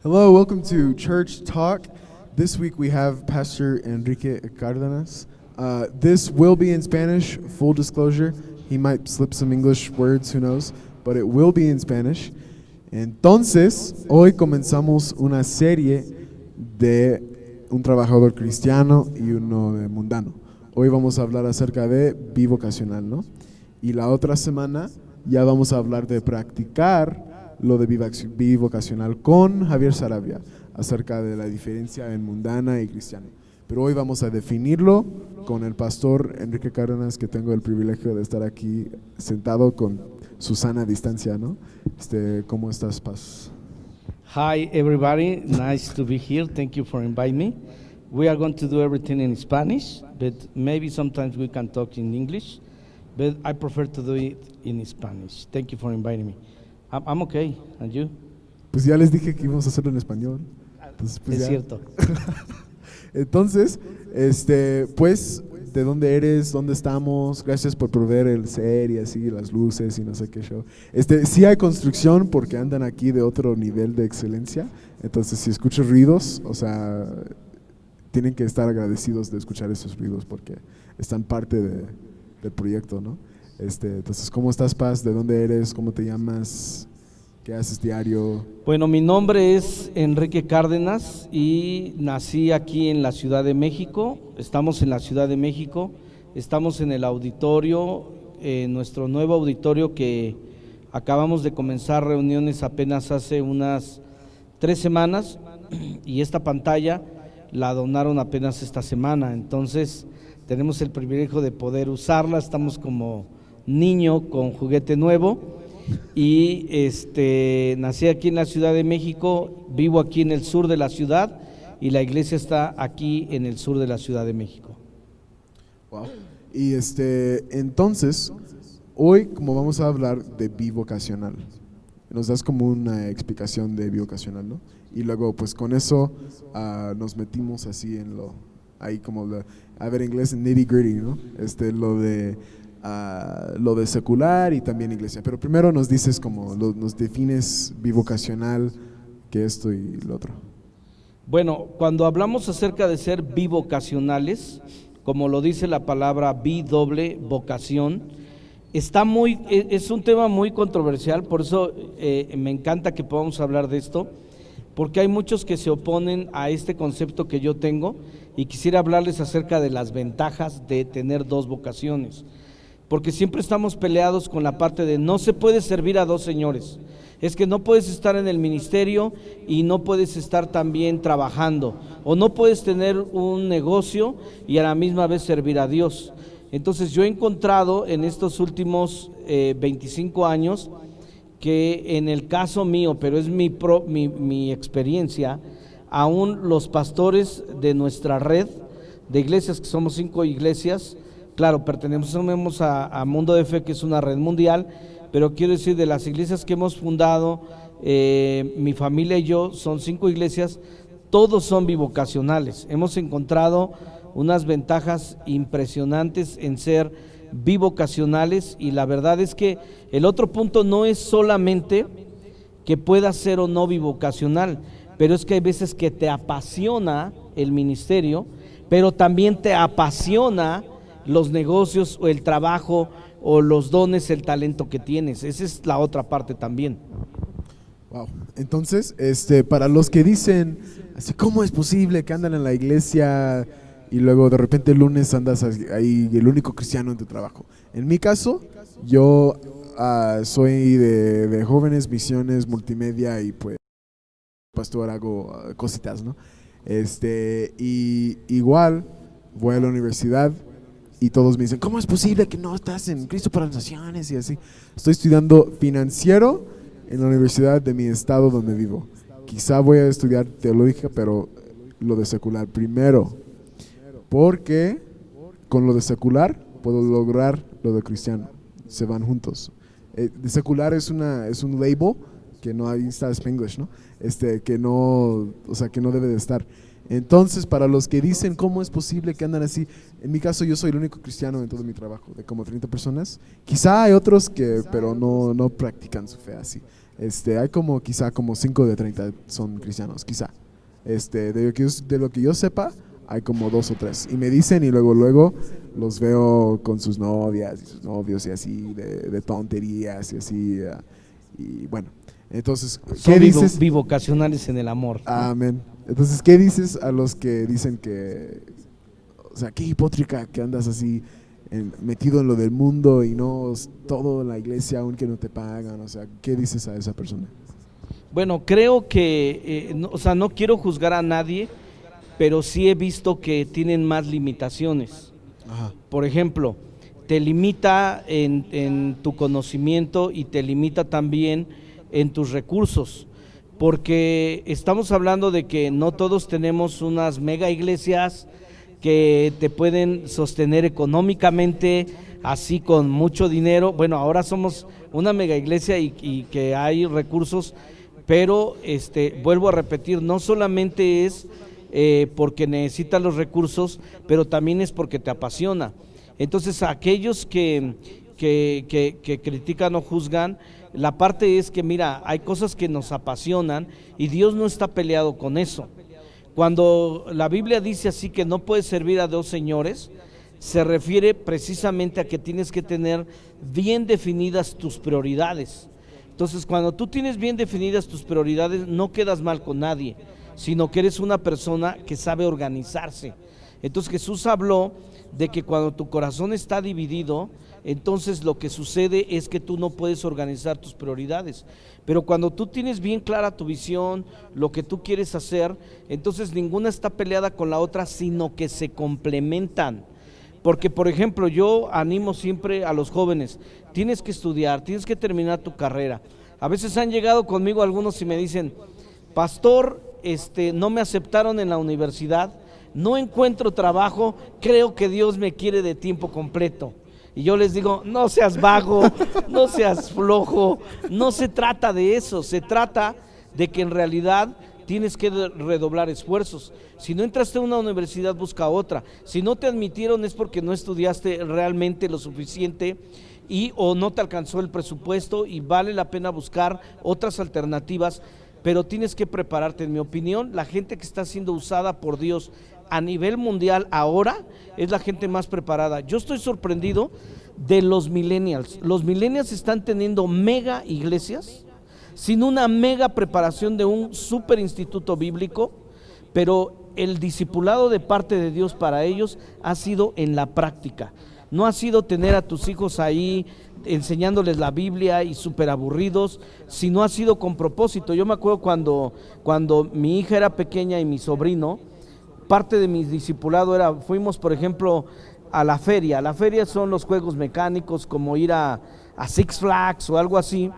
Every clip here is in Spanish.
Hello, welcome to Church Talk. This week we have Pastor Enrique Cardenas. This will be in Spanish, full disclosure. He might slip some English words, who knows, but it will be in Spanish. Entonces, hoy comenzamos una serie de un trabajador cristiano y uno de mundano. Hoy vamos a hablar acerca de bivocacional, ¿no? Y la otra semana ya vamos a hablar de practicar lo de bivocacional con Javier Sarabia, acerca de la diferencia en mundana y cristiano. Pero hoy vamos a definirlo con el pastor Enrique Cárdenas, que tengo el privilegio de estar aquí sentado con su sana distancia, ¿no? ¿Cómo estás, Paz? Hi, everybody. Nice to be here. Thank you for inviting me. We are going to do everything in Spanish, but maybe sometimes we can talk in English, but I prefer to do it in Spanish. Thank you for inviting me. I'm okay. And you? Pues ya les dije que íbamos a hacerlo en español. Entonces, pues Es ya. cierto. Entonces, pues, ¿de dónde eres? ¿Dónde estamos? Gracias por proveer el ser y así, las luces y no sé qué show. Sí hay construcción porque andan aquí de otro nivel de excelencia. Entonces, si escucho ruidos, o sea, tienen que estar agradecidos de escuchar esos ruidos porque están parte del proyecto, ¿no? Entonces, ¿cómo estás, Paz? ¿De dónde eres? ¿Cómo te llamas? ¿Qué haces diario? Bueno, mi nombre es Enrique Cárdenas y nací aquí en la Ciudad de México. Estamos en la Ciudad de México, estamos en el auditorio, nuestro nuevo auditorio que acabamos de comenzar reuniones apenas hace unas 3 semanas y esta pantalla la donaron apenas esta semana. Entonces tenemos el privilegio de poder usarla, estamos como niño con juguete nuevo. Y nací aquí en la Ciudad de México, vivo aquí en el sur de la ciudad y la iglesia está aquí en el sur de la Ciudad de México. Wow. Y entonces, hoy como vamos a hablar de bivocacional, nos das como una explicación de bivocacional, ¿no? Y luego pues con eso nos metimos así en ahí como a ver en inglés, nitty gritty, ¿no? Lo de secular y también iglesia. Pero primero nos dices nos defines bivocacional, que esto y lo otro. Bueno, cuando hablamos acerca de ser bivocacionales, como lo dice la palabra doble vocación, es un tema muy controversial, por eso me encanta que podamos hablar de esto, porque hay muchos que se oponen a este concepto que yo tengo y quisiera hablarles acerca de las ventajas de tener 2 vocaciones. Porque siempre estamos peleados con la parte de no se puede servir a 2 señores. Es que no puedes estar en el ministerio y no puedes estar también trabajando. O no puedes tener un negocio y a la misma vez servir a Dios. Entonces yo he encontrado en estos últimos 25 años que en el caso mío, pero es mi experiencia, aún los pastores de nuestra red de iglesias, que somos 5 iglesias, claro, pertenecemos a Mundo de Fe, que es una red mundial, pero quiero decir, de las iglesias que hemos fundado, mi familia y yo, son 5 iglesias, todos son bivocacionales. Hemos encontrado unas ventajas impresionantes en ser bivocacionales y la verdad es que el otro punto no es solamente que puedas ser o no bivocacional, pero es que hay veces que te apasiona el ministerio, pero también te apasiona los negocios o el trabajo o los dones, el talento que tienes. Esa es la otra parte también. Wow. Entonces, para los que dicen, así, ¿cómo es posible que andan en la iglesia y luego de repente el lunes andas ahí el único cristiano en tu trabajo? En mi caso, yo soy de jóvenes, misiones, multimedia y pues pastor hago cositas, ¿no? Y igual voy a la universidad y todos me dicen, ¿cómo es posible que no estás en Cristo para las Naciones? Y así. Estoy estudiando financiero en la universidad de mi estado donde vivo. Quizá voy a estudiar teología, pero lo de secular primero. Porque con lo de secular puedo lograr lo de cristiano. Se van juntos. De secular es un label que no hay, está Spanglish, ¿no? Que no, o sea, que no debe de estar. Entonces, para los que dicen cómo es posible que andan así, en mi caso yo soy el único cristiano en todo mi trabajo, de como 30 personas. Quizá hay otros pero no practican su fe así. Hay como quizá como 5 de 30 son cristianos, quizá. De lo que yo sepa, hay como 2 o 3. Y me dicen y luego los veo con sus novias y sus novios y así, de tonterías y así. Y bueno, entonces, ¿qué Son dices? bivocacionales en el amor. Amén. Entonces, ¿qué dices a los que dicen que, o sea, qué hipócrita que andas así metido en lo del mundo y no todo en la iglesia aunque no te pagan? O sea, ¿qué dices a esa persona? Bueno, creo que, o sea, no quiero juzgar a nadie, pero sí he visto que tienen más limitaciones. Ajá. Por ejemplo, te limita en tu conocimiento y te limita también en tus recursos, porque estamos hablando de que no todos tenemos unas mega iglesias que te pueden sostener económicamente, así con mucho dinero. Bueno, ahora somos una mega iglesia y que hay recursos, pero vuelvo a repetir, no solamente es porque necesitas los recursos, pero también es porque te apasiona. Entonces, aquellos que critican o juzgan, la parte es que, mira, hay cosas que nos apasionan y Dios no está peleado con eso. Cuando la Biblia dice así que no puedes servir a 2 señores, se refiere precisamente a que tienes que tener bien definidas tus prioridades. Entonces, cuando tú tienes bien definidas tus prioridades, no quedas mal con nadie, sino que eres una persona que sabe organizarse. Entonces Jesús habló de que cuando tu corazón está dividido, entonces lo que sucede es que tú no puedes organizar tus prioridades. Pero cuando tú tienes bien clara tu visión, lo que tú quieres hacer, entonces ninguna está peleada con la otra, sino que se complementan. Porque, por ejemplo, yo animo siempre a los jóvenes, tienes que estudiar, tienes que terminar tu carrera. A veces han llegado conmigo algunos y me dicen, pastor, no me aceptaron en la universidad, no encuentro trabajo, creo que Dios me quiere de tiempo completo. Y yo les digo, no seas vago, no seas flojo, no se trata de eso, se trata de que en realidad tienes que redoblar esfuerzos. Si no entraste a una universidad, busca otra. Si no te admitieron es porque no estudiaste realmente lo suficiente o no te alcanzó el presupuesto y vale la pena buscar otras alternativas, pero tienes que prepararte. En mi opinión, la gente que está siendo usada por Dios a nivel mundial ahora es la gente más preparada. Yo estoy sorprendido de los millennials. Los millennials están teniendo mega iglesias sin una mega preparación de un super instituto bíblico, pero el discipulado de parte de Dios para ellos ha sido en la práctica. No ha sido tener a tus hijos ahí enseñándoles la Biblia y súper aburridos, sino ha sido con propósito. Yo me acuerdo cuando mi hija era pequeña y mi sobrino, parte de mi discipulado fuimos por ejemplo a la feria. La feria son los juegos mecánicos, como ir a Six Flags o algo así.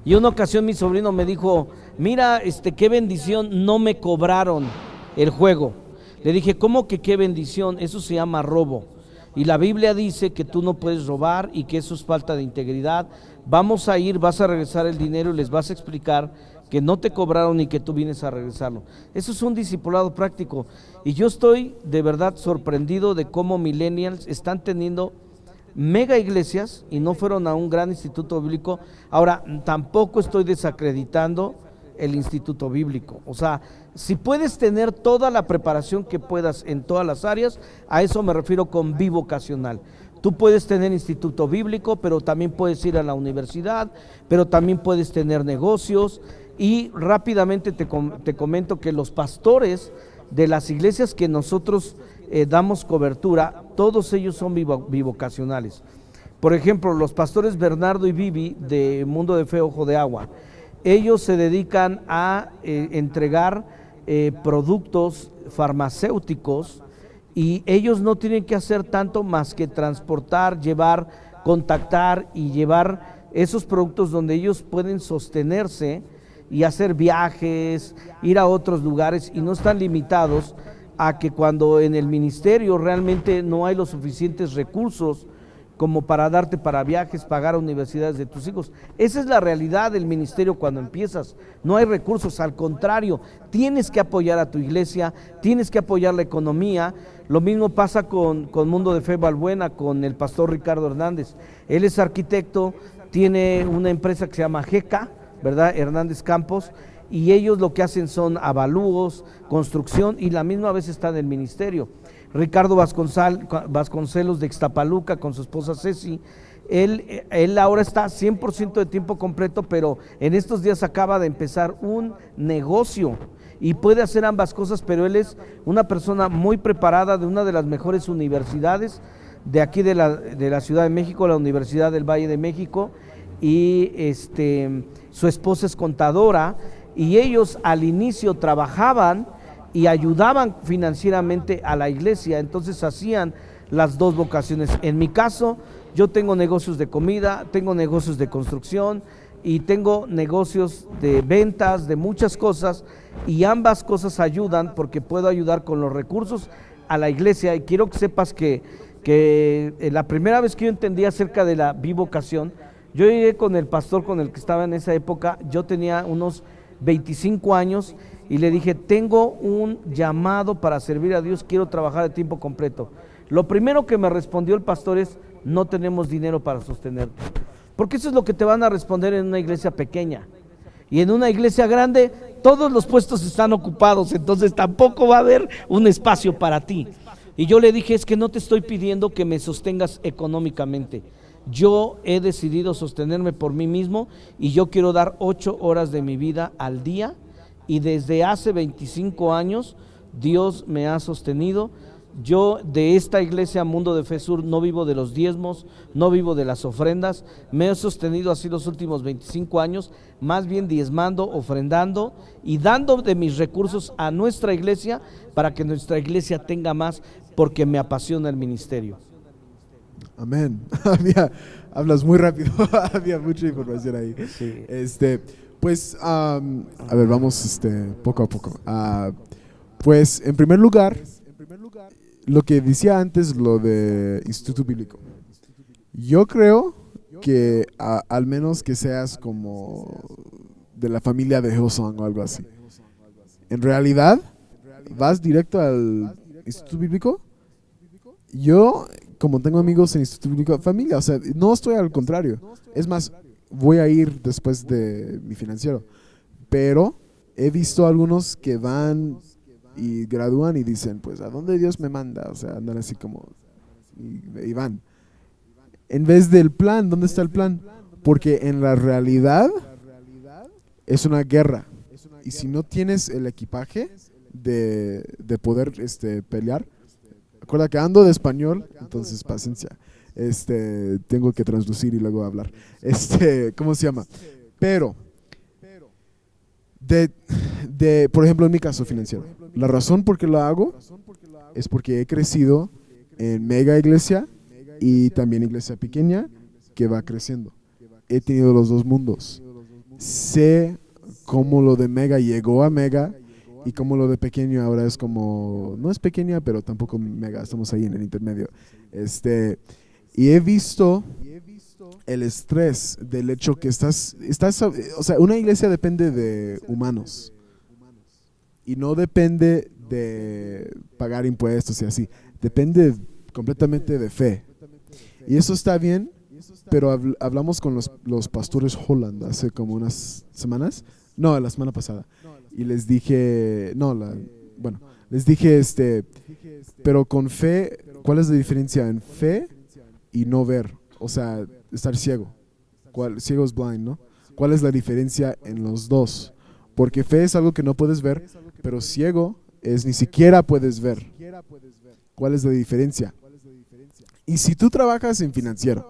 Y una ocasión mi sobrino me dijo, mira, qué bendición, no me cobraron el juego. Le dije, ¿cómo que qué bendición? Eso se llama robo. Y la Biblia dice que tú no puedes robar y que eso es falta de integridad. Vamos a ir, vas a regresar el dinero y les vas a explicar que no te cobraron y que tú vienes a regresarlo. Eso es un discipulado práctico. Y yo estoy de verdad sorprendido de cómo millennials están teniendo mega iglesias y no fueron a un gran instituto bíblico. Ahora, tampoco estoy desacreditando el instituto bíblico. O sea, si puedes tener toda la preparación que puedas en todas las áreas, a eso me refiero con bivocacional. Tú puedes tener instituto bíblico, pero también puedes ir a la universidad, pero también puedes tener negocios. Y rápidamente te comento que los pastores de las iglesias que nosotros damos cobertura, todos ellos son bivocacionales. Por ejemplo, los pastores Bernardo y Vivi de Mundo de Fe, Ojo de Agua, ellos se dedican a entregar productos farmacéuticos y ellos no tienen que hacer tanto más que transportar, llevar, contactar y llevar esos productos donde ellos pueden sostenerse y hacer viajes, ir a otros lugares y no están limitados a que cuando en el ministerio realmente no hay los suficientes recursos como para darte para viajes, pagar a universidades de tus hijos. Esa es la realidad del ministerio cuando empiezas. No hay recursos, al contrario, tienes que apoyar a tu iglesia, tienes que apoyar la economía. Lo mismo pasa con Mundo de Fe Balbuena, con el pastor Ricardo Hernández. Él es arquitecto, tiene una empresa que se llama GECA, ¿verdad? Hernández Campos, y ellos lo que hacen son avalúos, construcción, y la misma vez está en el ministerio. Ricardo Vasconcelos de Ixtapaluca con su esposa Ceci, él ahora está 100% de tiempo completo, pero en estos días acaba de empezar un negocio y puede hacer ambas cosas, pero él es una persona muy preparada de una de las mejores universidades de aquí de la Ciudad de México, la Universidad del Valle de México, y su esposa es contadora, y ellos al inicio trabajaban y ayudaban financieramente a la iglesia, entonces hacían las dos vocaciones. En mi caso, yo tengo negocios de comida, tengo negocios de construcción y tengo negocios de ventas, de muchas cosas, y ambas cosas ayudan porque puedo ayudar con los recursos a la iglesia. Y quiero que sepas que la primera vez que yo entendí acerca de la bivocación, yo llegué con el pastor con el que estaba en esa época, yo tenía unos 25 años y le dije, tengo un llamado para servir a Dios, quiero trabajar de tiempo completo. Lo primero que me respondió el pastor es, no tenemos dinero para sostenerte. Porque eso es lo que te van a responder en una iglesia pequeña. Y en una iglesia grande, todos los puestos están ocupados, entonces tampoco va a haber un espacio para ti. Y yo le dije, es que no te estoy pidiendo que me sostengas económicamente. Yo he decidido sostenerme por mí mismo y yo quiero dar 8 horas de mi vida al día, y desde hace 25 años Dios me ha sostenido. Yo de esta iglesia Mundo de Fe Sur no vivo de los diezmos, no vivo de las ofrendas, me he sostenido así los últimos 25 años, más bien diezmando, ofrendando y dando de mis recursos a nuestra iglesia para que nuestra iglesia tenga más, porque me apasiona el ministerio. Amén. Hablas muy rápido, había mucha información ahí. Sí. Pues, a ver, vamos poco a poco. Pues, en primer lugar, lo que decía antes, lo de Instituto Bíblico. Yo creo que al menos que seas como de la familia de Hillsong o algo así. En realidad, vas directo al Instituto Bíblico. Yo, como tengo amigos en Instituto Bíblico, familia, o sea, no estoy al contrario. Es más, voy a ir después de mi financiero. Pero he visto algunos que van y gradúan y dicen, pues, ¿a dónde Dios me manda? O sea, andan así como, y van. En vez del plan, ¿dónde está el plan? Porque en la realidad es una guerra. Y si no tienes el equipaje de poder pelear, recuerda que ando de español, entonces paciencia. Tengo que traducir y luego hablar. ¿Cómo se llama? Pero, por ejemplo, en mi caso financiero, la razón por qué lo hago es porque he crecido en mega iglesia y también iglesia pequeña que va creciendo. He tenido los dos mundos. Sé cómo lo de mega llegó a mega y cómo lo de pequeño ahora es como, no es pequeña, pero tampoco mega, estamos ahí en el intermedio. Y he visto el estrés del hecho que estás, o sea, una iglesia depende de humanos y no depende de pagar impuestos y así, depende completamente de fe. Y eso está bien, pero hablamos con los pastores Holland hace como unas semanas, no, la semana pasada, y les dije, les dije, pero con fe, ¿cuál es la diferencia en fe y no ver? O sea, estar ciego. Ciego es blind, ¿no? ¿Cuál es la diferencia en los dos? Porque fe es algo que no puedes ver, pero ciego es ni siquiera puedes ver. ¿Cuál es la diferencia? Y si tú trabajas en financiero,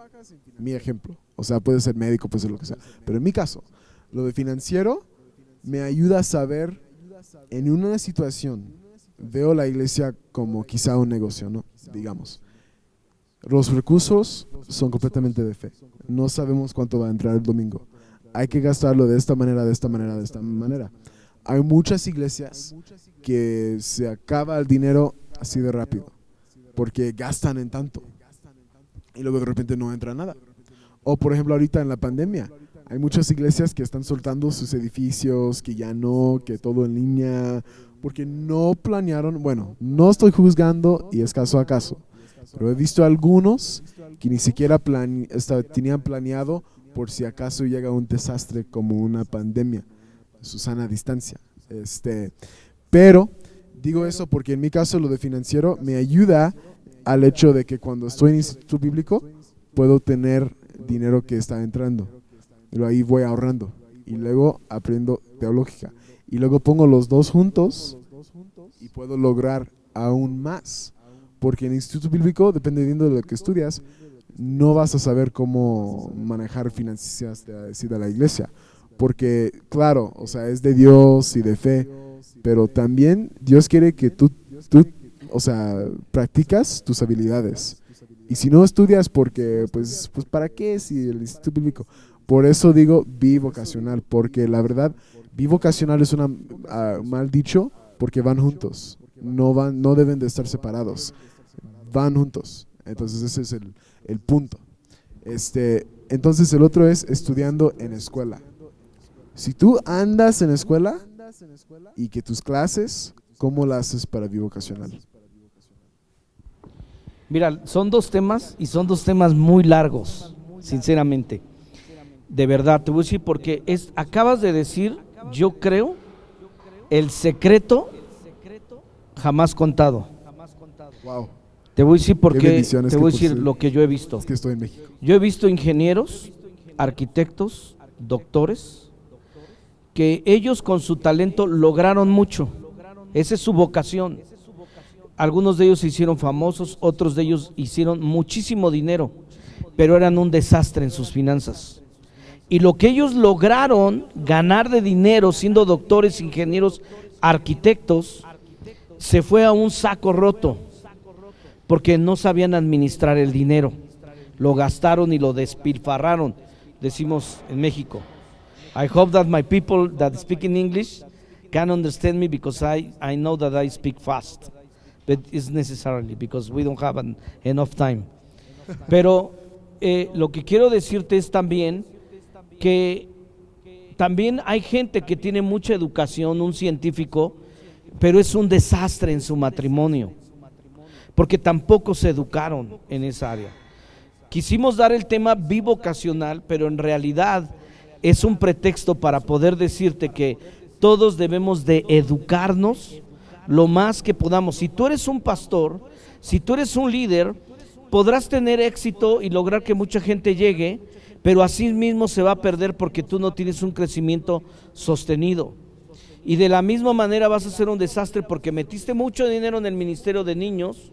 mi ejemplo, o sea, puede ser médico, puede ser lo que sea, pero en mi caso, lo de financiero me ayuda a saber en una situación, veo la iglesia como quizá un negocio, ¿no? Digamos. Los recursos son completamente de fe. No sabemos cuánto va a entrar el domingo. Hay que gastarlo de esta manera, de esta manera, de esta manera. Hay muchas iglesias que se acaba el dinero así de rápido, porque gastan en tanto y luego de repente no entra nada. O por ejemplo ahorita en la pandemia, hay muchas iglesias que están soltando sus edificios, que ya no, que todo en línea, porque no planearon, bueno, no estoy juzgando y es caso a caso, pero he visto algunos que ni siquiera tenían planeado por si acaso llega un desastre como una pandemia, Susana distancia. Pero digo eso porque en mi caso lo de financiero me ayuda al hecho de que cuando estoy en instituto bíblico puedo tener dinero que está entrando. Pero ahí voy ahorrando y luego aprendo teológica y luego pongo los dos juntos y puedo lograr aún más. Porque en el instituto bíblico, dependiendo de lo que estudias, no vas a saber cómo manejar finanzas de la iglesia. Porque, claro, o sea, es de Dios y de fe, pero también Dios quiere que tú o sea, practicas tus habilidades. Y si no estudias, porque, pues ¿para qué si el instituto bíblico? Por eso digo bivocacional, porque la verdad, bivocacional es una mal dicho, porque van juntos, no deben de estar separados, van juntos. Entonces ese es el punto. Entonces el otro es estudiando en escuela. Si tú andas en escuela y que tus clases, ¿cómo las haces para bivocacional? Mira, son dos temas y son dos temas muy largos, sinceramente. De verdad, te voy a decir porque acabas de decir, yo creo, el secreto jamás contado. Wow. Te voy a decir porque te voy a decir lo que yo he visto. Es que estoy en México. Yo he visto ingenieros, arquitectos, doctores, que ellos con su talento lograron mucho. Esa es su vocación. Algunos de ellos se hicieron famosos, otros de ellos hicieron muchísimo dinero, pero eran un desastre en sus finanzas. Y lo que ellos lograron ganar de dinero siendo doctores, ingenieros, arquitectos, se fue a un saco roto, porque no sabían administrar el dinero. Lo gastaron y lo despilfarraron, decimos en México. I hope that my people that speak in English can understand me because I know that I speak fast, but it's necessarily because we don't have enough time. Pero lo que quiero decirte es también que también hay gente que tiene mucha educación, un científico, pero es un desastre en su matrimonio, porque tampoco se educaron en esa área. Quisimos dar el tema bivocacional, pero en realidad es un pretexto para poder decirte que todos debemos de educarnos lo más que podamos. Si tú eres un pastor, si tú eres un líder, podrás tener éxito y lograr que mucha gente llegue, pero así mismo se va a perder porque tú no tienes un crecimiento sostenido. Y de la misma manera vas a ser un desastre porque metiste mucho dinero en el ministerio de niños,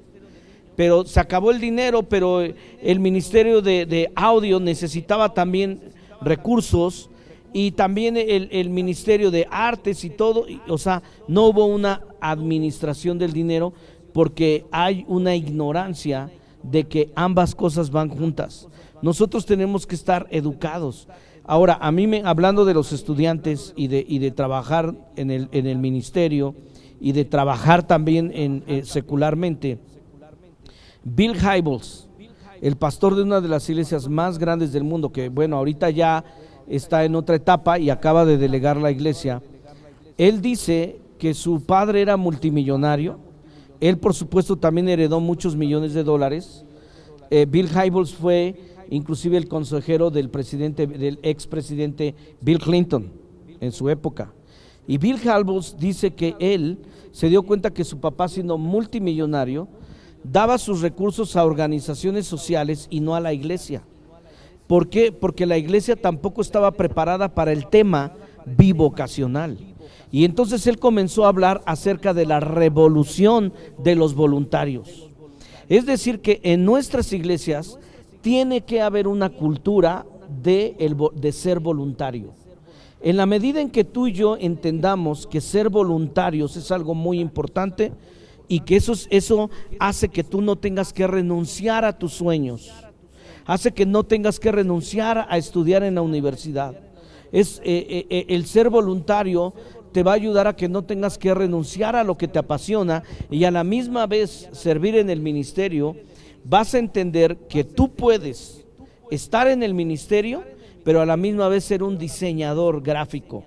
pero se acabó el dinero, pero el ministerio de audio necesitaba también recursos, y también el ministerio de artes y todo, o sea, no hubo una administración del dinero porque hay una ignorancia de que ambas cosas van juntas. Nosotros tenemos que estar educados. Ahora, a mí hablando de los estudiantes y de trabajar en el ministerio y de trabajar también secularmente, Bill Hybels, el pastor de una de las iglesias más grandes del mundo, que bueno, ahorita ya está en otra etapa y acaba de delegar la iglesia, él dice que su padre era multimillonario, él por supuesto también heredó muchos millones de dólares. Bill Hybels fue inclusive el consejero del expresidente Bill Clinton en su época, y Bill Hybels dice que él se dio cuenta que su papá, siendo multimillonario, daba sus recursos a organizaciones sociales y no a la iglesia. ¿Por qué? Porque la iglesia tampoco estaba preparada para el tema bivocacional. Y entonces él comenzó a hablar acerca de la revolución de los voluntarios. Es decir, que en nuestras iglesias tiene que haber una cultura de ser voluntario. En la medida en que tú y yo entendamos que ser voluntarios es algo muy importante, y que eso hace que tú no tengas que renunciar a tus sueños, hace que no tengas que renunciar a estudiar en la universidad. El ser voluntario te va a ayudar a que no tengas que renunciar a lo que te apasiona, y a la misma vez servir en el ministerio. Vas a entender que tú puedes estar en el ministerio, pero a la misma vez ser un diseñador gráfico.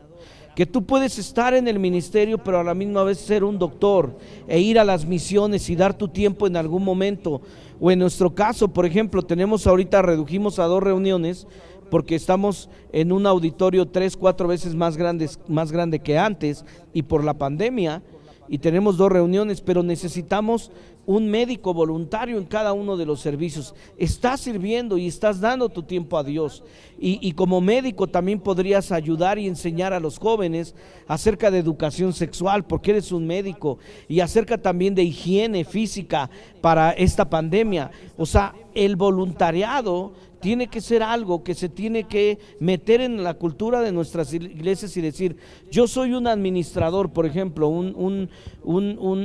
Que tú puedes estar en el ministerio, pero a la misma vez ser un doctor e ir a las misiones y dar tu tiempo en algún momento. O en nuestro caso, por ejemplo, redujimos a 2 reuniones porque estamos en un auditorio 3, 4 veces más grande que antes, y por la pandemia, y tenemos 2 reuniones, pero necesitamos un médico voluntario en cada uno de los servicios. Estás sirviendo y estás dando tu tiempo a Dios, y como médico también podrías ayudar y enseñar a los jóvenes acerca de educación sexual, porque eres un médico, y acerca también de higiene física para esta pandemia. O sea, el voluntariado tiene que ser algo que se tiene que meter en la cultura de nuestras iglesias y decir, yo soy un administrador, por ejemplo,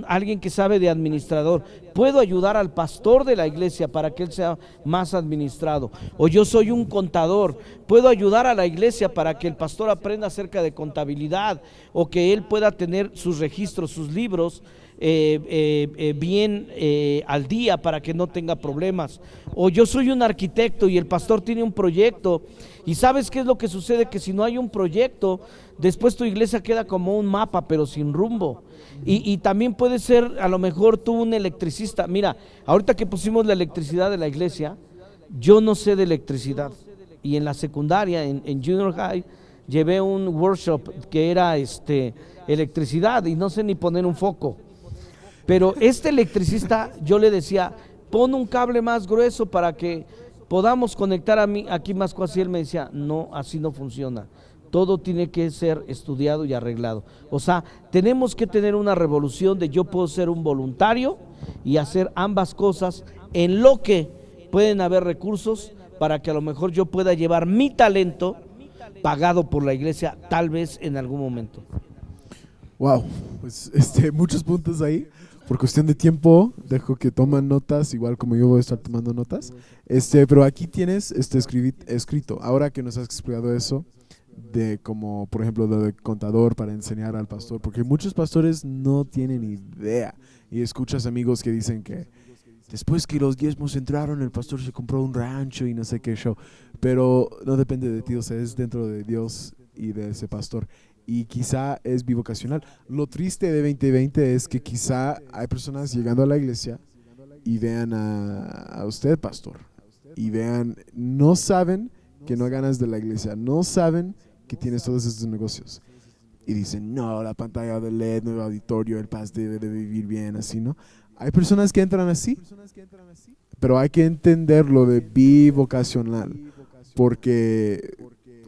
alguien que sabe de administrador, puedo ayudar al pastor de la iglesia para que él sea más administrado, o yo soy un contador, puedo ayudar a la iglesia para que el pastor aprenda acerca de contabilidad, o que él pueda tener sus registros, sus libros bien al día para que no tenga problemas. O yo soy un arquitecto y el pastor tiene un proyecto, y ¿sabes qué es lo que sucede? Que si no hay un proyecto, después tu iglesia queda como un mapa pero sin rumbo. Y también puede ser a lo mejor tú un electricista. Mira, ahorita que pusimos la electricidad de la iglesia, yo no sé de electricidad, y en la secundaria, en junior high, llevé un workshop que era electricidad, y no sé ni poner un foco. Pero este electricista, yo le decía, pon un cable más grueso para que podamos conectar aquí más cosas. Y él me decía, no, así no funciona. Todo tiene que ser estudiado y arreglado. O sea, tenemos que tener una revolución de yo puedo ser un voluntario y hacer ambas cosas, en lo que pueden haber recursos para que a lo mejor yo pueda llevar mi talento pagado por la iglesia, tal vez en algún momento. Wow, pues muchos puntos ahí. Por cuestión de tiempo, dejo que toman notas, igual como yo voy a estar tomando notas. Pero aquí tienes escrito, ahora que nos has explicado eso, de como, por ejemplo, lo de contador para enseñar al pastor, porque muchos pastores no tienen idea. Y escuchas amigos que dicen que después que los diezmos entraron, el pastor se compró un rancho y no sé qué show. Pero no depende de ti, o sea, es dentro de Dios y de ese pastor. Y quizá es bivocacional. Lo triste de 2020 es que quizá hay personas llegando a la iglesia y vean a usted, pastor, y vean, no saben que no ganas de la iglesia, no saben que tienes todos estos negocios. Y dicen, no, la pantalla de LED, nuevo auditorio, el paz debe de vivir bien, así, ¿no? Hay personas que entran así, pero hay que entender lo de bivocacional, porque,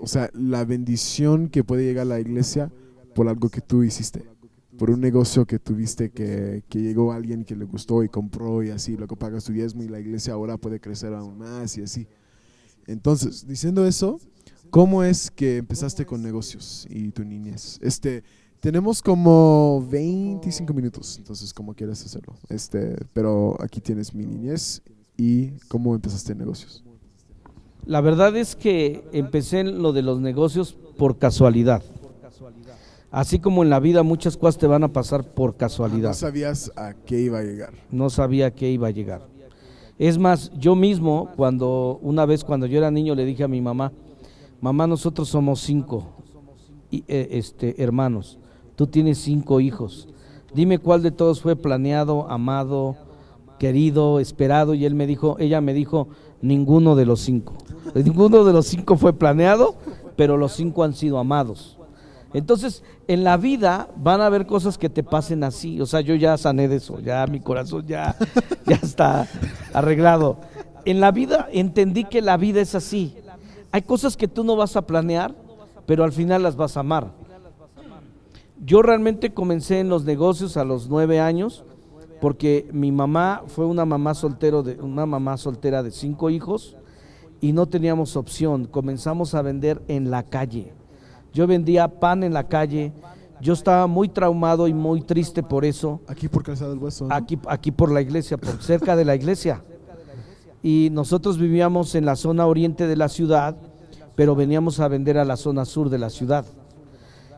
o sea, la bendición que puede llegar a la iglesia por algo que tú hiciste, por un negocio que tuviste, que llegó alguien que le gustó y compró y así, luego pagas tu diezmo y la iglesia ahora puede crecer aún más y así. Entonces, diciendo eso, ¿cómo es que empezaste con negocios y tu niñez? Tenemos como 25 minutos, entonces como quieras hacerlo. Pero aquí tienes mi niñez y cómo empezaste en negocios. La verdad es que empecé en lo de los negocios por casualidad. Así como en la vida muchas cosas te van a pasar por casualidad. No sabías a qué iba a llegar. No sabía a qué iba a llegar. Es más, yo mismo, una vez cuando yo era niño, le dije a mi mamá, mamá, nosotros somos 5 hermanos, tú tienes 5 hijos, dime cuál de todos fue planeado, amado, querido, esperado. Y ella me dijo, ninguno de los 5. Ninguno de los 5 fue planeado, pero los 5 han sido amados. Entonces, en la vida van a haber cosas que te pasen así. O sea, yo ya sané de eso, ya mi corazón ya está arreglado. En la vida entendí que la vida es así. Hay cosas que tú no vas a planear, pero al final las vas a amar. Yo realmente comencé en los negocios a los 9 años, porque mi mamá fue una mamá soltera de 5 hijos y no teníamos opción. Comenzamos a vender en la calle. Yo vendía pan en la calle. Yo estaba muy traumado y muy triste por eso. Aquí por Calzada del Hueso, ¿no? Aquí por la iglesia, por cerca de la iglesia. Y nosotros vivíamos en la zona oriente de la ciudad, pero veníamos a vender a la zona sur de la ciudad.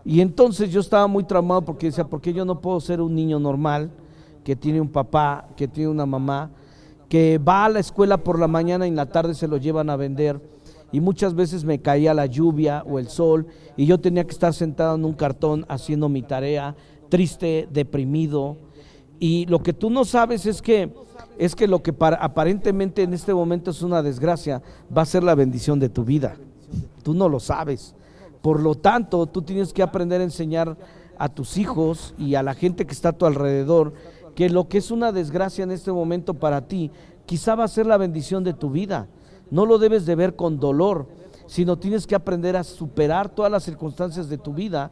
Y entonces yo estaba muy traumado porque decía, ¿por qué yo no puedo ser un niño normal que tiene un papá, que tiene una mamá, que va a la escuela por la mañana y en la tarde se lo llevan a vender? Y muchas veces me caía la lluvia o el sol y yo tenía que estar sentado en un cartón haciendo mi tarea, triste, deprimido. Y lo que tú no sabes es que lo que aparentemente en este momento es una desgracia, va a ser la bendición de tu vida. Tú no lo sabes. Por lo tanto, tú tienes que aprender a enseñar a tus hijos y a la gente que está a tu alrededor que lo que es una desgracia en este momento para ti, quizá va a ser la bendición de tu vida. No lo debes de ver con dolor, sino tienes que aprender a superar todas las circunstancias de tu vida,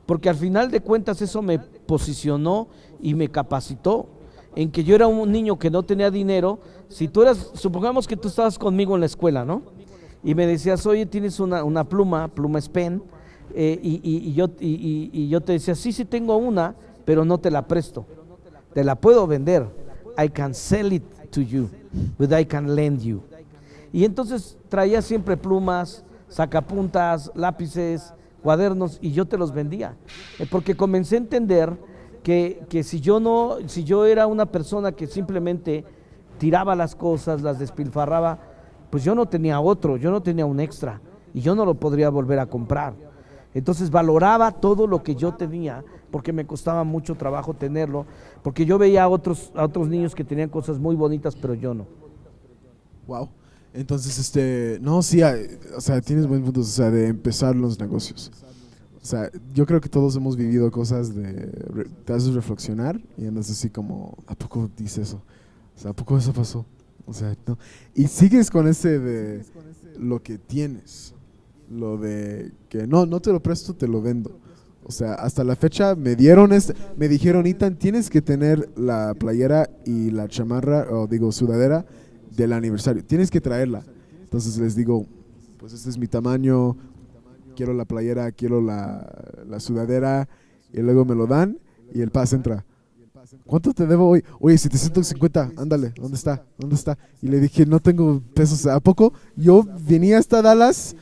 porque al final de cuentas eso me posicionó y me capacitó en que yo era un niño que no tenía dinero. Si tú eras, supongamos que tú estabas conmigo en la escuela, ¿no? Y me decías, oye, tienes una pluma es pen, y yo te decía, sí, sí tengo una, pero no te la presto, te la puedo vender, I can sell it to you, but I can lend you. Y entonces traía siempre plumas, sacapuntas, lápices, cuadernos, y yo te los vendía, porque comencé a entender que si yo era una persona que simplemente tiraba las cosas, las despilfarraba, pues yo no tenía un extra, y yo no lo podría volver a comprar. Entonces valoraba todo lo que yo tenía, porque me costaba mucho trabajo tenerlo, porque yo veía a otros niños que tenían cosas muy bonitas, pero yo no. Wow. Entonces, no, sí, o sea, tienes buen punto, o sea, de empezar los negocios. O sea, yo creo que todos hemos vivido cosas te haces reflexionar y andas así como, ¿a poco dice eso? O sea, ¿a poco eso pasó? O sea, no. Y sigues con ese de lo que tienes, lo de que no te lo presto, te lo vendo. O sea, hasta la fecha me dijeron, Ethan, tienes que tener la playera y la chamarra, o digo, sudadera del aniversario, tienes que traerla. Entonces les digo, pues este es mi tamaño, quiero la playera, quiero la sudadera, y luego me lo dan y el paz entra. ¿Cuánto te debo hoy? Oye, 750, ándale, ¿dónde está? ¿Dónde está? Y le dije, no tengo pesos. ¿A poco? Yo venía hasta Dallas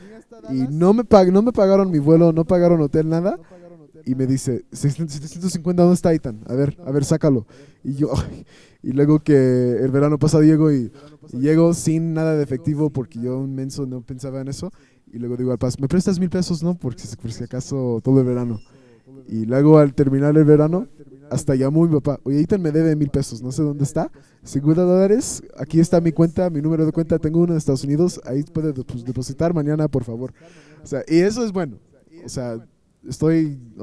y no me pagaron mi vuelo, no pagaron hotel, nada. Y me dice, 750, ¿dónde está Ethan? A ver, sácalo. Y yo, y luego que el verano pasado llego sin nada de efectivo porque yo un menso no pensaba en eso. Y luego digo al Paz, ¿me prestas 1,000 pesos? No, porque por si acaso todo el verano. Y luego al terminar el verano, hasta llamó mi papá, oye, Ethan me debe 1,000 pesos, no sé dónde está, $50, aquí está mi cuenta, mi número de cuenta, tengo uno en Estados Unidos, ahí puede depositar mañana, por favor. O sea, y eso es bueno. O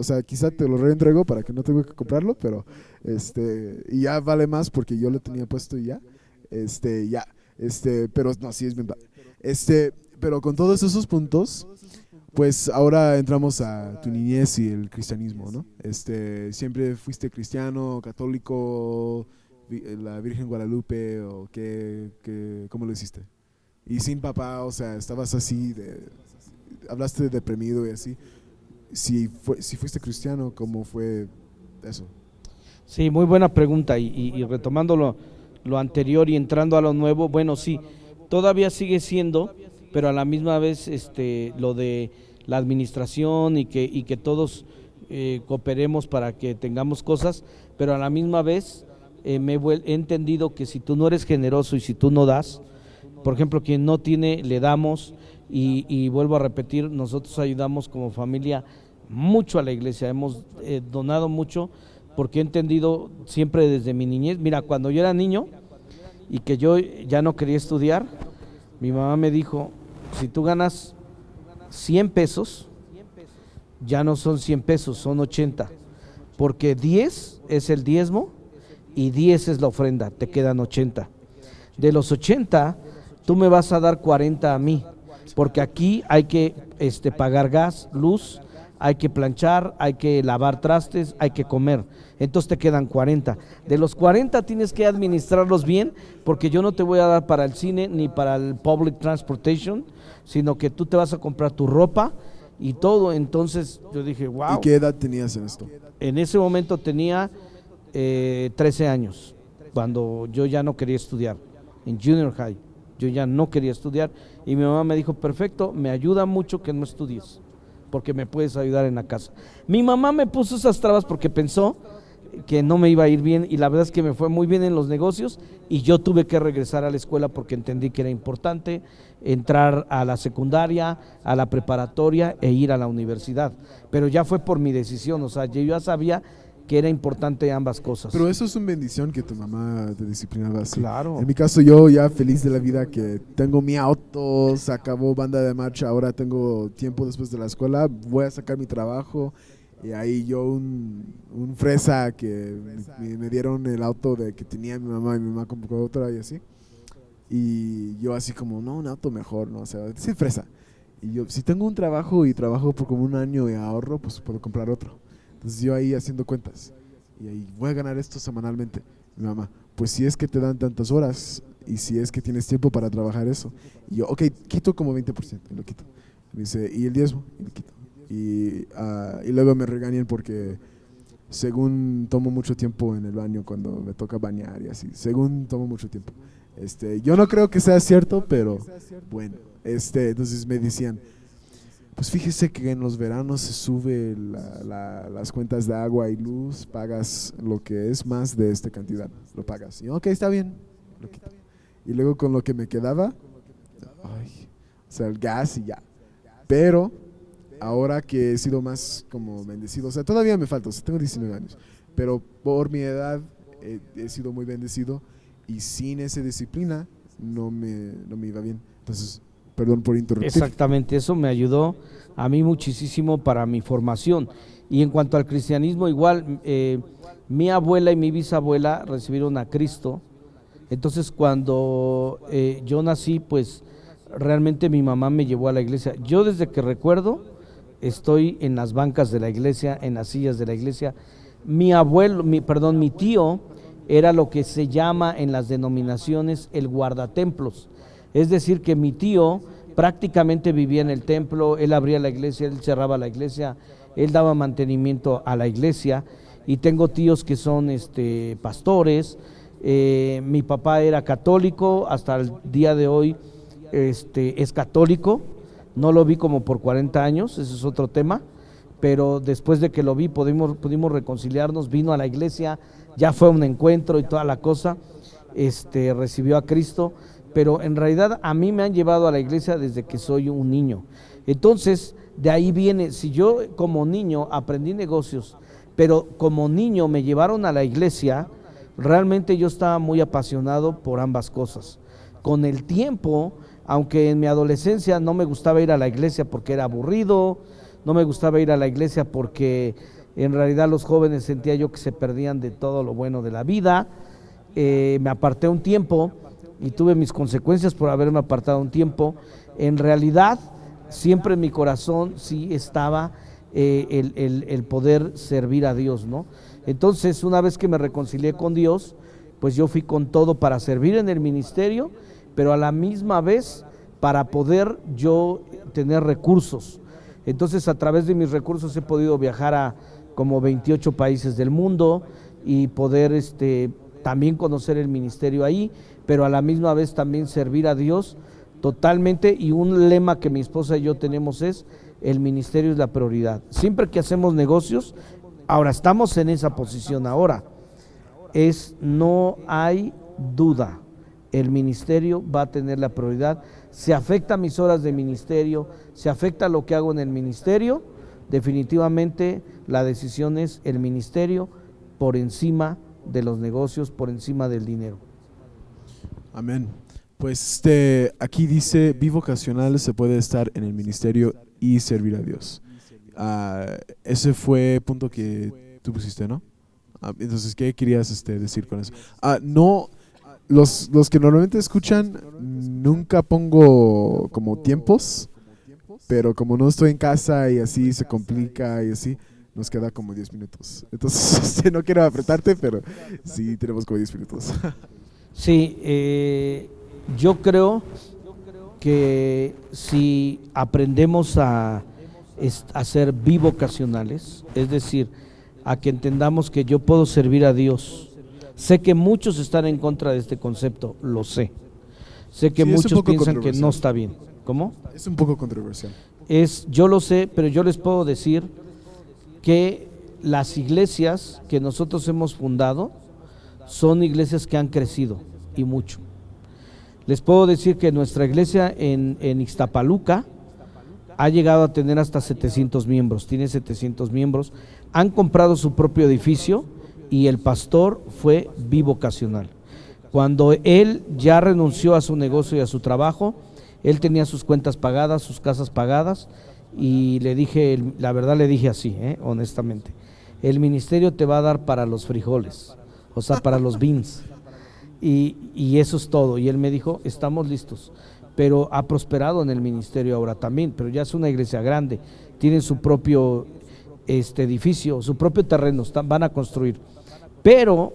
sea, quizá te lo reentrego para que no tenga que comprarlo, pero y ya vale más porque yo lo tenía puesto y ya. Pero no, sí es bien. Pero con todos esos puntos, pues ahora entramos a tu niñez y el cristianismo, ¿no? ¿Siempre fuiste cristiano, católico, la Virgen Guadalupe o cómo lo hiciste? Y sin papá, o sea, estabas así, hablaste de deprimido y así. Si fuiste cristiano, ¿cómo fue eso? Sí, muy buena pregunta, y retomando lo anterior y entrando a lo nuevo, bueno, sí, todavía sigue siendo, pero a la misma vez lo de la administración y que todos cooperemos para que tengamos cosas, pero a la misma vez he entendido que si tú no eres generoso y si tú no das, por ejemplo, quien no tiene, le damos, y vuelvo a repetir, nosotros ayudamos como familia mucho a la iglesia, hemos donado mucho, porque he entendido siempre desde mi niñez. Mira, cuando yo era niño y que yo ya no quería estudiar, mi mamá me dijo, si tú ganas 100 pesos, ya no son 100 pesos, son 80, porque 10 es el diezmo y 10 es la ofrenda, te quedan 80. De los 80, tú me vas a dar 40 a mí, porque aquí hay que pagar gas, luz, hay que planchar, hay que lavar trastes, hay que comer. Entonces te quedan 40. De los 40 tienes que administrarlos bien, porque yo no te voy a dar para el cine ni para el public transportation, sino que tú te vas a comprar tu ropa y todo. Entonces yo dije, wow. ¿Y qué edad tenías en esto? En ese momento tenía 13 años, cuando yo ya no quería estudiar, en junior high. Yo ya no quería estudiar y mi mamá me dijo, perfecto, me ayuda mucho que no estudies, porque me puedes ayudar en la casa. Mi mamá me puso esas trabas porque pensó que no me iba a ir bien, y la verdad es que me fue muy bien en los negocios, y yo tuve que regresar a la escuela porque entendí que era importante entrar a la secundaria, a la preparatoria e ir a la universidad, pero ya fue por mi decisión. O sea, yo ya sabía que era importante ambas cosas. Pero eso es una bendición que tu mamá te disciplinaba así. Claro. En mi caso, yo ya feliz de la vida que tengo mi auto, se acabó banda de marcha, ahora tengo tiempo después de la escuela, voy a sacar mi trabajo. Y ahí yo un fresa que me dieron el auto de que tenía mi mamá compró otra y así. Y yo así como, no, un auto mejor, ¿no? O sea, sí, fresa. Y yo, si tengo un trabajo y trabajo por como un año y ahorro, pues puedo comprar otro. Entonces yo ahí haciendo cuentas. Y ahí voy a ganar esto semanalmente. Mi mamá, pues si es que te dan tantas horas y si es que tienes tiempo para trabajar eso. Y yo, ok, quito como 20%, y lo quito. Me dice, ¿y el diezmo? Y lo quito. Y luego me regañan porque según tomo mucho tiempo en el baño cuando me toca bañar y así. Según tomo mucho tiempo. Yo no creo que sea cierto, pero bueno. Entonces me decían, pues fíjese que en los veranos se sube las cuentas de agua y luz, pagas lo que es más de esta cantidad, lo pagas. Y yo, ok, está bien, lo quito. Y luego con lo que me quedaba, ay, o sea, el gas y ya. Pero ahora que he sido más como bendecido, o sea, todavía me falta, o sea, tengo 19 años, pero por mi edad he sido muy bendecido y sin esa disciplina no me iba bien. Entonces, perdón por interrumpir. Exactamente, eso me ayudó a mí muchísimo para mi formación. Y en cuanto al cristianismo, igual, mi abuela y mi bisabuela recibieron a Cristo. Entonces, cuando yo nací, pues realmente mi mamá me llevó a la iglesia. Yo desde que recuerdo estoy en las bancas de la iglesia, en las sillas de la iglesia. Mi tío era lo que se llama en las denominaciones el guardatemplos. Es decir, que mi tío prácticamente vivía en el templo, él abría la iglesia, él cerraba la iglesia, él daba mantenimiento a la iglesia. Y tengo tíos que son pastores. Mi papá era católico, hasta el día de hoy es católico. No lo vi como por 40 años, ese es otro tema, pero después de que lo vi pudimos reconciliarnos, vino a la iglesia, ya fue un encuentro y toda la cosa, recibió a Cristo, pero en realidad a mí me han llevado a la iglesia desde que soy un niño. Entonces, de ahí viene, si yo como niño aprendí negocios, pero como niño me llevaron a la iglesia, realmente yo estaba muy apasionado por ambas cosas. Con el tiempo, aunque en mi adolescencia no me gustaba ir a la iglesia porque era aburrido, no me gustaba ir a la iglesia porque en realidad los jóvenes sentía yo que se perdían de todo lo bueno de la vida, me aparté un tiempo y tuve mis consecuencias por haberme apartado un tiempo. En realidad, siempre en mi corazón sí estaba el poder servir a Dios, ¿no? Entonces, una vez que me reconcilié con Dios, pues yo fui con todo para servir en el ministerio, pero a la misma vez para poder yo tener recursos. Entonces, a través de mis recursos he podido viajar a como 28 países del mundo y poder también conocer el ministerio ahí, pero a la misma vez también servir a Dios totalmente. Y un lema que mi esposa y yo tenemos es: el ministerio es la prioridad. Siempre que hacemos negocios, ahora estamos en esa posición ahora, no hay duda, el ministerio va a tener la prioridad. Se afecta a mis horas de ministerio, se afecta a lo que hago en el ministerio, definitivamente la decisión es el ministerio por encima de los negocios, por encima del dinero. Amén. Pues aquí dice, bivocacional se puede estar en el ministerio y servir a Dios. Ese fue el punto que tú pusiste, ¿no? Entonces, ¿qué querías decir con eso? No, los que normalmente escuchan, nunca pongo como tiempos, pero como no estoy en casa y así se complica y así, nos queda como 10 minutos. Entonces, no quiero apretarte, pero sí tenemos como 10 minutos. Sí, yo creo que si aprendemos a ser bivocacionales, es decir, a que entendamos que yo puedo servir a Dios. Sé que muchos están en contra de este concepto, lo sé. Sé que muchos piensan que no está bien. ¿Cómo? Es un poco controversial. Yo lo sé, pero yo les puedo decir que las iglesias que nosotros hemos fundado son iglesias que han crecido y mucho. Les puedo decir que nuestra iglesia en Ixtapaluca ha llegado a tener hasta 700 miembros, tiene 700 miembros, han comprado su propio edificio y el pastor fue bivocacional. Cuando él ya renunció a su negocio y a su trabajo, él tenía sus cuentas pagadas, sus casas pagadas, y le dije, la verdad le dije así, honestamente, el ministerio te va a dar para los frijoles, o sea, para los beans, y eso es todo. Y él me dijo, estamos listos, pero ha prosperado en el ministerio ahora también, pero ya es una iglesia grande, tienen su propio edificio, su propio terreno, van a construir, pero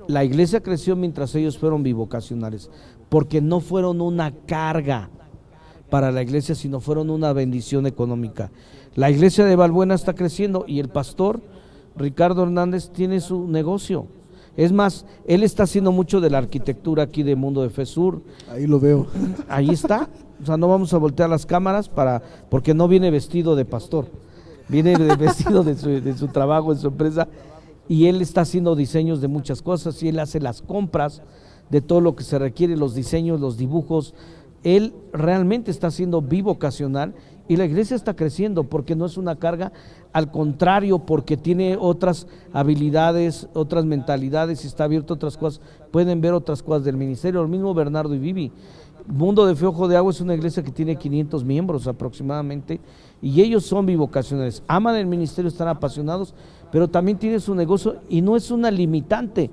la iglesia creció mientras ellos fueron bivocacionales, porque no fueron una carga para la iglesia, sino fueron una bendición económica. La iglesia de Valbuena está creciendo y el pastor Ricardo Hernández tiene su negocio. Es más, él está haciendo mucho de la arquitectura aquí de Mundo de Fe Sur. Ahí lo veo. Ahí está. O sea, no vamos a voltear las cámaras porque no viene vestido de pastor, viene vestido de su trabajo en su empresa, y él está haciendo diseños de muchas cosas, y él hace las compras de todo lo que se requiere, los diseños, los dibujos. Él realmente está siendo bivocacional y la iglesia está creciendo porque no es una carga, al contrario, porque tiene otras habilidades, otras mentalidades y está abierto a otras cosas. Pueden ver otras cosas del ministerio, el mismo Bernardo y Vivi. Mundo de Fe Ojo de Agua es una iglesia que tiene 500 miembros aproximadamente y ellos son bivocacionales, aman el ministerio, están apasionados, pero también tiene su negocio y no es una limitante.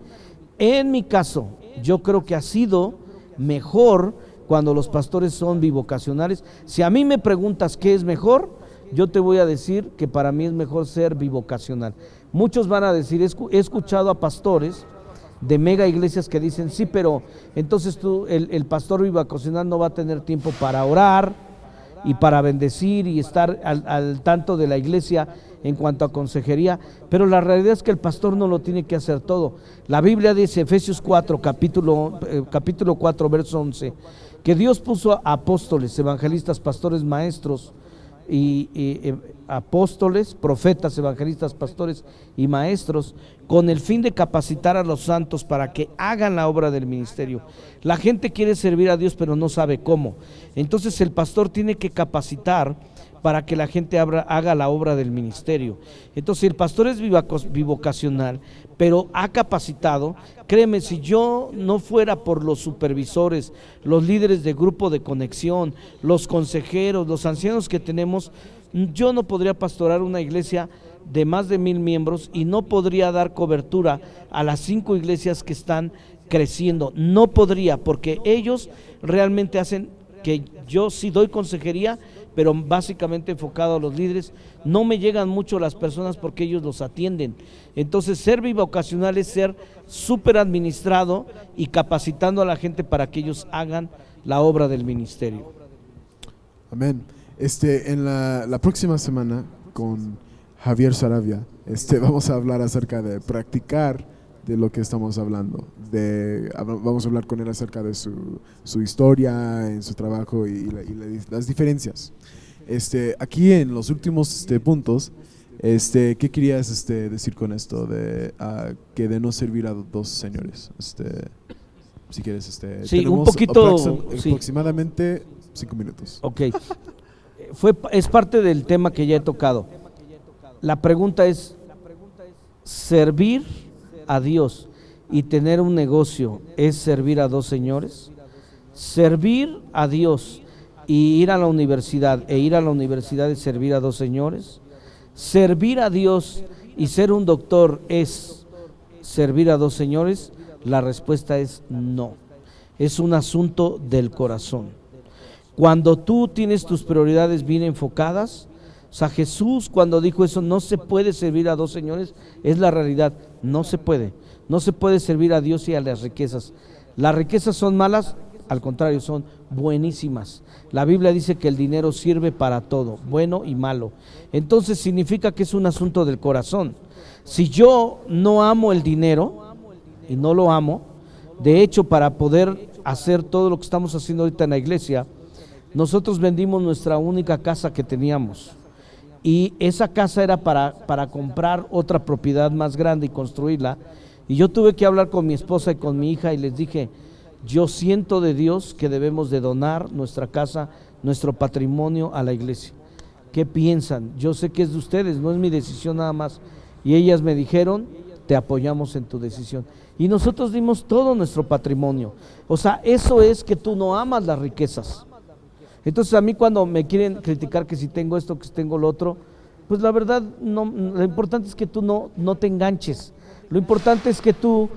En mi caso, yo creo que ha sido mejor cuando los pastores son bivocacionales. Si a mí me preguntas qué es mejor, yo te voy a decir que para mí es mejor ser bivocacional. Muchos van a decir, he escuchado a pastores de mega iglesias que dicen, sí, pero entonces el pastor bivocacional no va a tener tiempo para orar y para bendecir y estar al tanto de la iglesia en cuanto a consejería, pero la realidad es que el pastor no lo tiene que hacer todo. La Biblia dice, Efesios 4, capítulo 4, verso 11, que Dios puso a apóstoles, evangelistas, pastores, maestros, y apóstoles, profetas, evangelistas, pastores y maestros, con el fin de capacitar a los santos para que hagan la obra del ministerio. La gente quiere servir a Dios pero no sabe cómo, entonces el pastor tiene que capacitar para que la gente haga la obra del ministerio. Entonces el pastor es bivocacional, pero ha capacitado. Créeme, si yo no fuera por los supervisores, los líderes de grupo de conexión, los consejeros, los ancianos que tenemos, yo no podría pastorar una iglesia de más de 1000 miembros y no podría dar cobertura a las 5 iglesias que están creciendo. No podría, porque ellos realmente hacen que yo sí doy consejería, pero básicamente enfocado a los líderes. No me llegan mucho las personas porque ellos los atienden. Entonces ser bivocacional es ser súper administrado y capacitando a la gente para que ellos hagan la obra del ministerio. Amén. En la próxima semana con Javier Saravia, vamos a hablar acerca de practicar de lo que estamos hablando. Vamos a hablar con él acerca de su historia en su trabajo y las diferencias. Aquí en los últimos puntos, ¿qué querías decir con esto que de no servir a dos señores? Si quieres, sí, un poquito, aproximadamente 5 minutos. Ok, es parte del tema que ya he tocado. La pregunta es, ¿servir a Dios y tener un negocio es servir a dos señores? Servir a Dios y ir a la universidad es servir a dos señores. Servir a Dios y ser un doctor es servir a dos señores. La respuesta es no. Es un asunto del corazón. Cuando tú tienes tus prioridades bien enfocadas, o sea, Jesús cuando dijo eso, no se puede servir a dos señores, es la realidad, no se puede. No se puede servir a Dios y a las riquezas. Las riquezas son malas, al contrario, son buenísimas. La Biblia dice que el dinero sirve para todo, bueno y malo. Entonces significa que es un asunto del corazón. Si yo no amo el dinero, y no lo amo, de hecho, para poder hacer todo lo que estamos haciendo ahorita en la iglesia, nosotros vendimos nuestra única casa que teníamos. Y esa casa era para comprar otra propiedad más grande y construirla. Y yo tuve que hablar con mi esposa y con mi hija y les dije, yo siento de Dios que debemos de donar nuestra casa, nuestro patrimonio a la iglesia. ¿qué piensan? Yo sé que es de ustedes, no es mi decisión nada más. Y ellas me dijeron, te apoyamos en tu decisión. Y nosotros dimos todo nuestro patrimonio. O sea, eso es que tú no amas las riquezas. Entonces a mí cuando me quieren criticar que si tengo esto, que si tengo lo otro, pues la verdad, no, lo importante es que tú no te enganches. Lo importante es que tú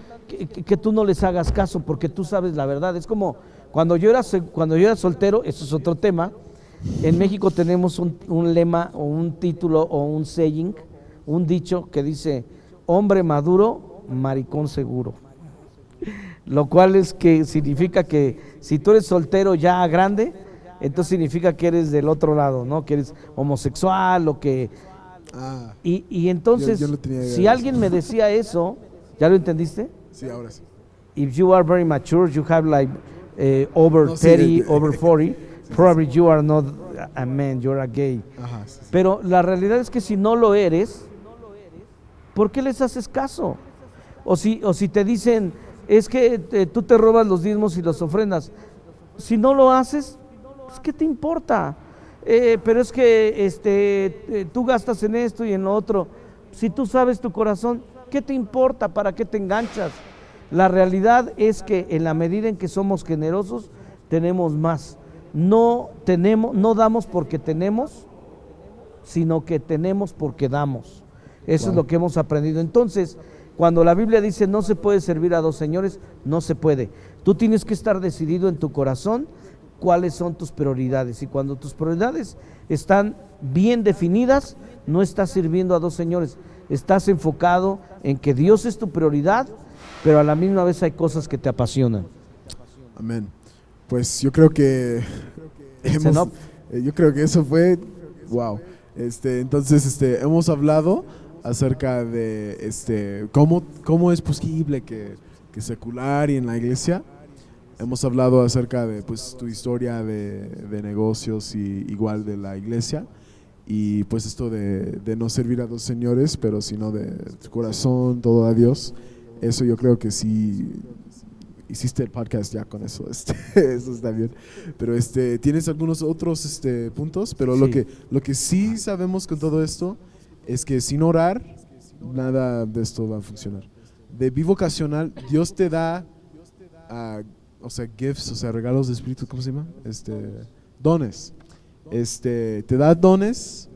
no les hagas caso, porque tú sabes la verdad. Es como cuando yo era soltero, eso es otro tema. En México tenemos un lema o un título o un saying, un dicho que dice, hombre maduro, maricón seguro. Lo cual es que significa que si tú eres soltero ya grande, entonces significa que eres del otro lado, ¿no? Que eres homosexual o que... Y entonces, yo no tenía idea si de alguien eso. me decía eso, ¿ya lo entendiste? Sí, ahora sí. If you are very mature, you have like over No, sí, 30, over 40, probably you are not a man, you're a gay. Ajá, sí, sí. Pero la realidad es que si no lo eres, ¿por qué les haces caso? O si te dicen, es que tú te robas los diezmos y las ofrendas, si no lo haces, pues, ¿qué te importa? Pero es que tú gastas en esto y en lo otro. Si tú sabes tu corazón, ¿qué te importa? ¿Para qué te enganchas? La realidad es que en la medida en que somos generosos, tenemos más. No damos porque tenemos, sino que tenemos porque damos. Eso es lo que hemos aprendido. Entonces, cuando la Biblia dice no se puede servir a dos señores, no se puede. Tú tienes que estar decidido en tu corazón cuáles son tus prioridades. Y cuando tus prioridades están bien definidas, no estás sirviendo a dos señores. Estás enfocado en que Dios es tu prioridad, pero a la misma vez hay cosas que te apasionan. Amén. Pues yo creo que yo creo que eso fue wow. Entonces hemos hablado acerca de cómo es posible que secular y en la iglesia. Hemos hablado acerca de pues tu historia de negocios y igual de la iglesia. Y pues esto de no servir a dos señores, pero sino de tu corazón, todo a Dios. Eso yo creo que sí hiciste el podcast ya con eso, eso está bien. Pero tienes algunos otros puntos, pero Sí. lo que sí sabemos con todo esto es que sin orar nada de esto va a funcionar. De bivocacional, Dios te da o sea, gifts, o sea, regalos de espíritu, ¿cómo se llama? Dones. Te da dones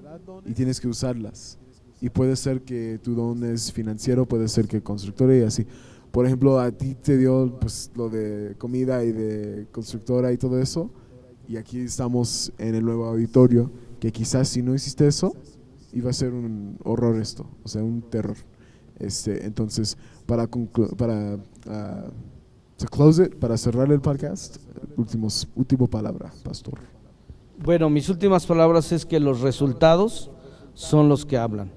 y tienes que usarlas. Y puede ser que tu don es financiero, puede ser que constructora y así. Por ejemplo, a ti te dio pues lo de comida y de constructora y todo eso. Y aquí estamos en el nuevo auditorio, que quizás si no hiciste eso, iba a ser un horror esto, o sea, un terror. Entonces, para to close it, para cerrar el podcast, última palabra, pastor. Bueno, mis últimas palabras es que los resultados son los que hablan.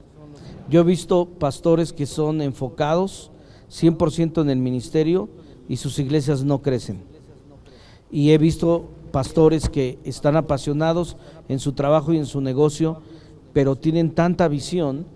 Yo he visto pastores que son enfocados 100% en el ministerio y sus iglesias no crecen. Y he visto pastores que están apasionados en su trabajo y en su negocio, pero tienen tanta visión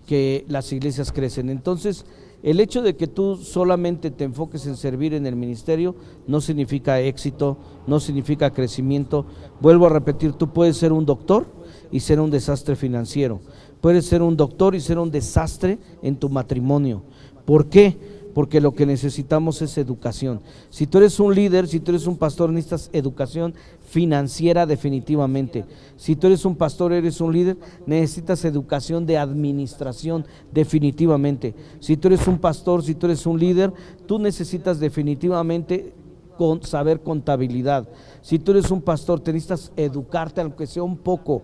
que las iglesias crecen. Entonces, el hecho de que tú solamente te enfoques en servir en el ministerio no significa éxito, no significa crecimiento. Vuelvo a repetir, tú puedes ser un doctor y ser un desastre financiero. Puedes ser un doctor y ser un desastre en tu matrimonio. ¿Por qué? Porque lo que necesitamos es educación. Si tú eres un líder, si tú eres un pastor, necesitas educación financiera definitivamente. Si tú eres un pastor, eres un líder, necesitas educación de administración definitivamente. Si tú eres un pastor, si tú eres un líder, tú necesitas definitivamente saber contabilidad. Si tú eres un pastor, te necesitas educarte, aunque sea un poco,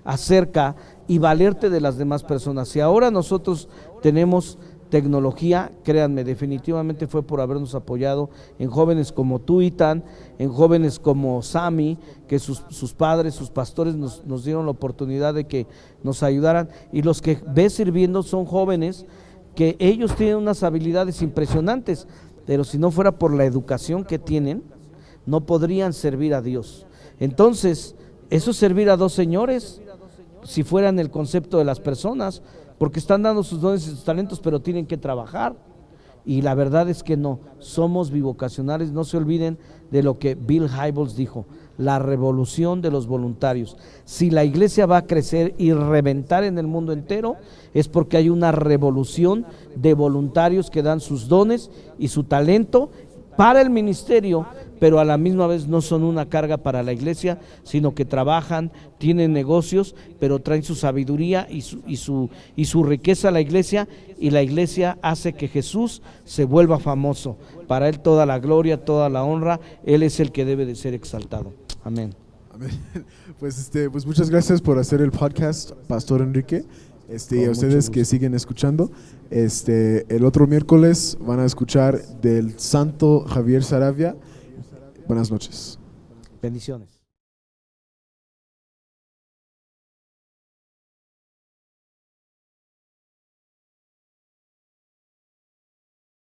acerca y valerte de las demás personas. Si ahora nosotros tenemos tecnología, créanme, definitivamente fue por habernos apoyado en jóvenes como tú, Itan, en jóvenes como Sammy, que sus padres, sus pastores nos dieron la oportunidad de que nos ayudaran, y los que ves sirviendo son jóvenes que ellos tienen unas habilidades impresionantes, pero si no fuera por la educación que tienen, no podrían servir a Dios. Entonces, eso es servir a dos señores, si fueran el concepto de las personas, porque están dando sus dones y sus talentos, pero tienen que trabajar. Y la verdad es que no, somos bivocacionales. No se olviden de lo que Bill Hybels dijo: la revolución de los voluntarios. Si la iglesia va a crecer y reventar en el mundo entero, es porque hay una revolución de voluntarios que dan sus dones y su talento para el ministerio, pero a la misma vez no son una carga para la iglesia, sino que trabajan, tienen negocios, pero traen su sabiduría y su riqueza a la iglesia, y la iglesia hace que Jesús se vuelva famoso. Para Él toda la gloria, toda la honra, Él es el que debe de ser exaltado. Amén. Amén. Pues muchas gracias por hacer el podcast, Pastor Enrique. Y a ustedes que siguen escuchando, el otro miércoles van a escuchar del Santo Javier Saravia. Buenas noches. Bendiciones.